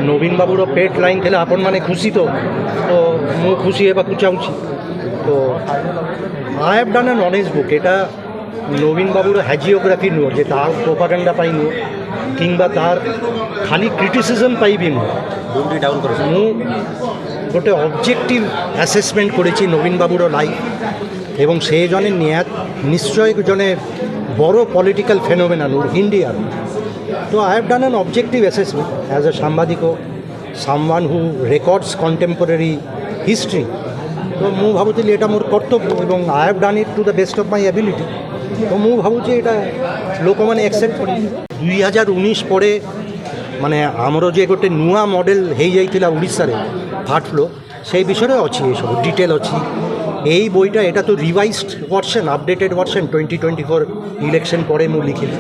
ନବୀନ ବାବୁର ପେଟ୍ ଲାଇନ୍ ଥିଲା ଆପଣ ମାନେ ଖୁସି ତ ମୁଁ ଖୁସି ହେବାକୁ ଚାହୁଁଛି। ତ ଆଇ ହ୍ୟାଭ୍ ଡନ୍ ଆନ୍ ଅନେଷ୍ଟ ବୁକ୍। এটা নবীন বাবুর হ্যাজিওগ্রাফি নুহ যে তার প্রোপাগান্ডা পাই নুহ কিংবা তার খালি ক্রিটিসিজম পাই বি নুহ। ମୁଁ ଗୋଟେ ଅବଜେକ୍ଟିଭ୍ ଆସେସମେଣ୍ଟ କରିଛି ନବୀନ ବାବୁର ଲାଇଫ୍ ଏବଂ ସେ ଜଣେ ନିଶ୍ଚୟ ଜଣେ ବଡ଼ ପଲିଟିକାଲ୍ ଫେନୋମେନାଲ୍ ଇଣ୍ଡିଆର। ତ ଆଇ ହ୍ୟାଭ୍ ଡନ୍ ଆନ୍ ଅବଜେକ୍ଟିଭ୍ ଆସେସମେଣ୍ଟ ଆଜ୍ ଏ ସାମ୍ବାଦିକ ସାମୱାନ୍ ହୁ ରେକର୍ଡସ୍ କଣ୍ଟେମ୍ପୋରାରୀ ହିଷ୍ଟ୍ରି। ତ ମୁଁ ଭାବୁଥିଲି ଏଇଟା ମୋର କର୍ତ୍ତବ୍ୟ ଏବଂ I have done eat to the best of my ability. ତ ମୁଁ ଭାବୁଛି ଏଇଟା ଲୋକମାନେ ଆକ୍ସେପ୍ଟ କରିବେ। 2019 ପରେ ମାନେ ଆମର ଯେ ଗୋଟେ ନୂଆ ମଡ଼େଲ୍ ହେଇଯାଇଥିଲା ଓଡ଼ିଶାରେ ହାର୍ଟ ଫ୍ଲୋ সেই বিষয়ে ଅଛି ଏସବୁ ଡିଟେଲ୍ ଅଛି। এই বইটা এটা তো revised version updated version 2024 election পরে ମୁଁ লিখিলি।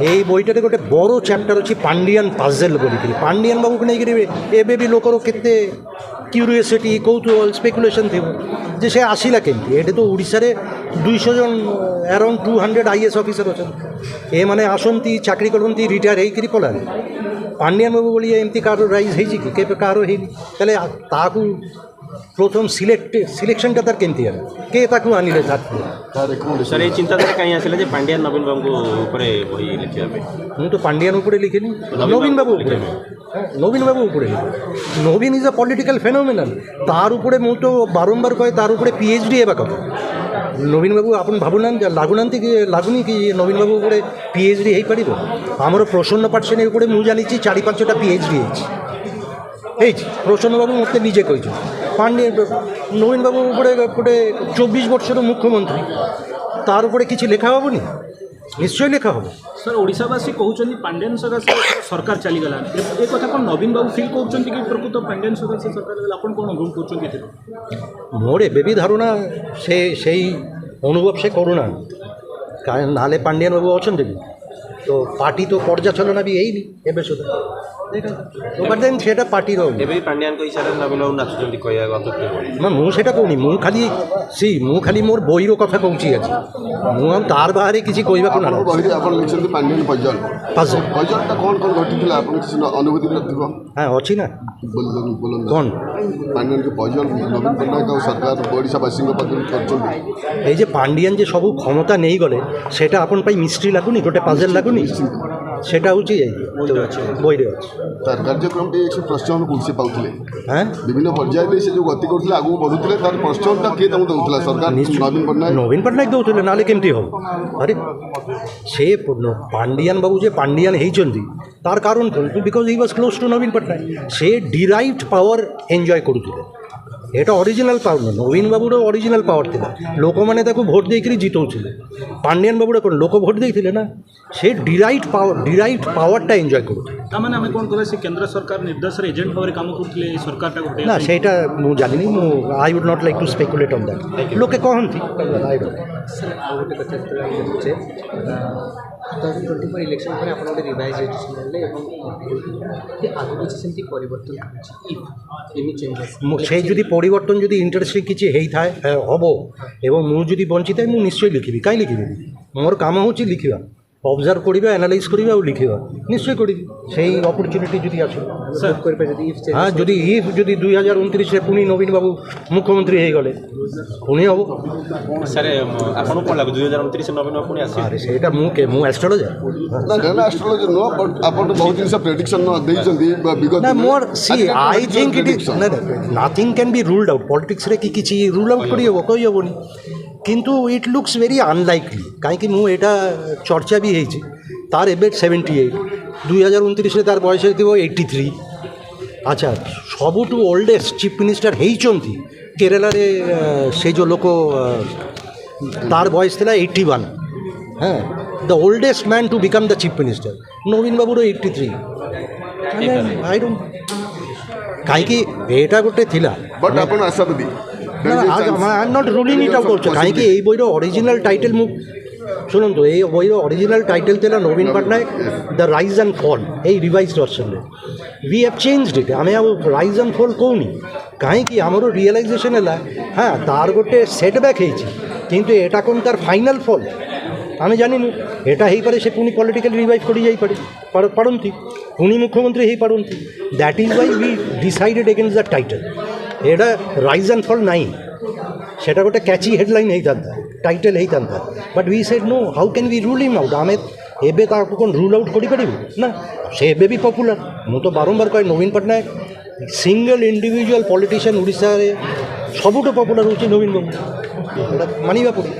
এই বইটারে ଗୋଟେ বড় চ্যাপ্ଟর ଅଛି ପାଣ୍ଡିଆନ୍ ପାଜେଲ୍ ବୋଲିକିରି। ପାଣ୍ଡିଆନ୍ ବାବୁକୁ ନେଇକିରି ଏବେ ବି ଲୋକର କେତେ କ୍ୟୁରିଓସିଟି କୌତୁହଳ ସ୍ପେକୁଲେସନ୍ ଥିବ ଯେ ସେ ଆସିଲା କେମିତି। ଏଠି ତ ଓଡ଼ିଶାରେ 200 ଜଣ ଆରାଉଣ୍ଡ 200 IAS ଅଫିସର ଅଛନ୍ତି। ଏମାନେ ଆସନ୍ତି ଚାକିରି କରନ୍ତି ରିଟାୟାର ହେଇକିରି ପଳାନ୍ତି। ପାଣ୍ଡିଆନ୍ ବାବୁ ଭଳି ଏମିତି କାହାର ରାଇଜ୍ ହେଇଛି କି କେବେ କାହାର ହେଇନି। ତାହେଲେ ତାହାକୁ প্রথম সিলেকশনটা তার কেমতি হল কে তাকে আনিলে থাকবে স্যার এই চিন্তাধারা কাই আসলে যে পান্ডিয়ান নবীন বাবু উপরে বই লিখিবা ମୁଁ ତ ପାଣ୍ଡିଆନ ଉପରେ লিখিনি নবীন বাবু উপরে নবীন বাবু উপরে লিখি। নবীন ইজ আ পলিটিক্যাল ফেনোমেনাল তার উপরে ମୁଁ ତ ବାରମ୍ବାର କହେ ତାର ଉପରେ PhD ହେବା କଥା। ନବୀନ ବାବୁ ଆପଣ ଭାବୁନାହାନ୍ତି ଲାଗୁନାହାନ୍ତି କି ଲାଗୁନି କି ନବୀନ ବାବୁ ଉପରେ PhD ହେଇପାରିବ। ଆମର ପ୍ରସନ୍ନ ପାଟ୍ଟସେନ ଉପରେ ମୁଁ ଜାଣିଛି 4-5ଟା PhD ହେଇଛି। ପ୍ରସନ୍ନ ବାବୁ ମୋତେ ନିଜେ କହିଛନ୍ତି। ପାଣ୍ଡିଆନ ନବୀନ ବାବୁ ଉପରେ ଗୋଟେ 24 ବର୍ଷର ମୁଖ୍ୟମନ୍ତ୍ରୀ ତାର ଉପରେ କିଛି ଲେଖା ହେବନି? ନିଶ୍ଚୟ ଲେଖା ହେବ। सर ओडावासी कहते पांड्यान सकाशे सरकार चलीगला ए कथा कौन नवीन बाबू फिल कर प्रकृत पांड्यान सकाशे सरकार आपन कौन अनुभव कर मोर एबे भी धारणा से अनुभव से करूना नाले पांड्यान बाबू अच्छा तो पार्टी तो पर्याचलना भी यही एबे सुधा बट देन सेटा पार्टी पांड्यान को इशारा नवीन बाबू नाचुचंती कहया ना मुझे कहूनी मु खाली मोर बईर कथा कहूँ आज मु तार बाहर किसी कहवा को ना हाँ अच्छी ना कौन ये पांडियान जे सब क्षमता नहीं गले सेटा अपन मिस्ट्री लगुनि गोटे पाजल लगुनि सेटा हूँ बईरे अच्छे तार कार्यक्रम प्रोत्साहन कौन पाते हाँ विभिन्न पर्याय से जो गति करते आगे बढ़ुते तार प्रोत्साहन किए दूसरा सरकार नवीन पट्टनायक दौले ना केमती हम अरे से पांडियान बाबू जे पांडियान होती तार कारण कौन because he was close to Naveen Patnaik से डिराइव्ड पावर एंजॉय करुले এটা অরিজিনাল পাওয়ার না নবীন বাবুর অরিজিনাল পাওয়ার ଥିଲା ଲୋକମାନେ ତାକୁ ଭୋଟ ଦେଇକରି ଜିତଉଥିଲେ। ପାଣ୍ଡିଆନ ବାବୁର କ'ଣ ଲୋକ ଭୋଟ ଦେଇଥିଲେ ନା ସେ ଡିରାଇଭ୍ଡ ପାୱାରଟା ଏନ୍ଜୟ କରୁଥିଲେ। ତାମାନେ ଆମେ କ'ଣ କହିବା ସେ କେନ୍ଦ୍ର ସରକାର ନିର୍ଦ୍ଦେଶରେ ଏଜେଣ୍ଟ ଭାବରେ କାମ କରୁଥିଲେ ଏ ସରକାରଟା ଗୋଟେ ନା ସେଇଟା ମୁଁ ଜାଣିନି ମୁଁ I would not like to speculate on that ଲୋକେ କହନ୍ତି ଆଇ ଡୋଣ୍ଟ। ଆଉ ଗୋଟେ କଥା ଯେତେବେଳେ ଆମେ ଦେଖୁଛେ 2024 ଇଲେକ୍ସନ୍ ପରେ ଆପଣ ଗୋଟେ ରିଭାଇଜ୍ ରେଜିଷ୍ଟ୍ରେସନ୍ ନେଲେ ଏବଂ ଆଗକୁ କିଛି ସେମିତି ପରିବର୍ତ୍ତନ ହେଉଛି ଏମିତି ଚେଞ୍ଜେସ୍ সেই যদি পরিবর্তন যদি ইন্টারেস্টিং কিছু হয়ে হব এবং মু যদি বঞ্চিত মু নিশ্চয় লিখিবি কাই লিখিবি মোর কাম হচ্ছে লিখিবা অবজর্ভ করিবা এনালাইজ করিবা আর লিখিবা নিশ্চয় করিবি সেই অপরচুনিটি যদি আসে হ্যাঁ যদি যদি 2029 পুনি নবীন বাবু মুখ্যমন্ত্রী হয়ে গেলে পুনি হব স্যার আপনার কোন লাগে 2029 নবীন বাবু পুনি আসি আরে সেটা মু অ্যাস্ট্রোলজার না অ্যাস্ট্রোলজার নো বট আপন বহুত জিনিস প্রেডিকশন ଦେଇଛନ୍ତି বিগত না মোর সি I think it is nothing can be ruled out politics রে কি কিছু রুল আউট করি হব কই হবনি কিন্তু ইট লুকস ভেরি আনলাইকলি কাইকি মু এটা চর্চা भी ହେଇଛି তার এবে 78 2029 তার বয়স হইଥିବ 83 আচ্ছা ସବୁଠୁ ଓଲ୍ଡେଷ୍ଟ ଚିଫ୍ ମିନିଷ୍ଟର ହେଇଛନ୍ତି କେରଳରେ ସେ ଯେଉଁ ଲୋକ ତାର ବୟସ ଥିଲା 81 হ্যাঁ the oldest man to become the chief minister ନବୀନ ବାବୁର 83 ଆଇ ଡୋଣ୍ଟ କାହିଁକି ଏଇଟା ଗୋଟେ ଥିଲା ବଟ୍ ଆପଣ ଆଶାବାଦୀ I am not ruling it out also কাହିଁକି এই বইর অরিজিনাল টাইটেল মু শুনন্তু এই বইর অরিজিনাল টাইটেল ଥିଲା নবীন Patnaik the rise and fall এই রিভাইজড ভার্সନରେ वी हैव चेंज्ड इट आम राइज एंड फॉल कहूनी कहीं आमर रियलाइजेशन है हाँ तार गोटे सेटबैक होती किंतु एटा कौन तार फाइनल फल ଆମେ ଜାଣିନୁ ଏଇଟା ହେଇପାରେ ସେ ପୁଣି ପଲିଟିକାଲି ରିଭାଇଭ୍ କରିଯାଇପାରେ ପାରନ୍ତି ପୁଣି ମୁଖ୍ୟମନ୍ତ୍ରୀ ହେଇପାରନ୍ତି that is why we decided against the title ଏଇଟା ରାଇଜ୍ ଆଣ୍ଡ ଫଲ୍ ନାହିଁ সেটা গোটে ক্যাচি হেডলাইন ହେଇଥାନ୍ତା টাইটেল ହେଇଥାନ୍ତା but we said no how can we rule him out ଆମେ ଏବେ ତାକୁ କ'ଣ ରୁଲ୍ ଆଉଟ୍ କରିପାରିବୁ ନା ସେ ଏବେ ବି ପପୁଲାର ମୁଁ ତ ବାରମ୍ବାର କହେ ନବୀନ ପଟ୍ଟନାୟକ ସିଙ୍ଗଲ ଇଣ୍ଡିଭିଜୁଆଲ ପଲିଟିସିଆନ୍ ଓଡ଼ିଶାରେ ସବୁଠୁ ପପୁଲାର ହେଉଛି ନବୀନ ବାବୁ ଏଇଟା ମାନିବା ପଡ଼ିବ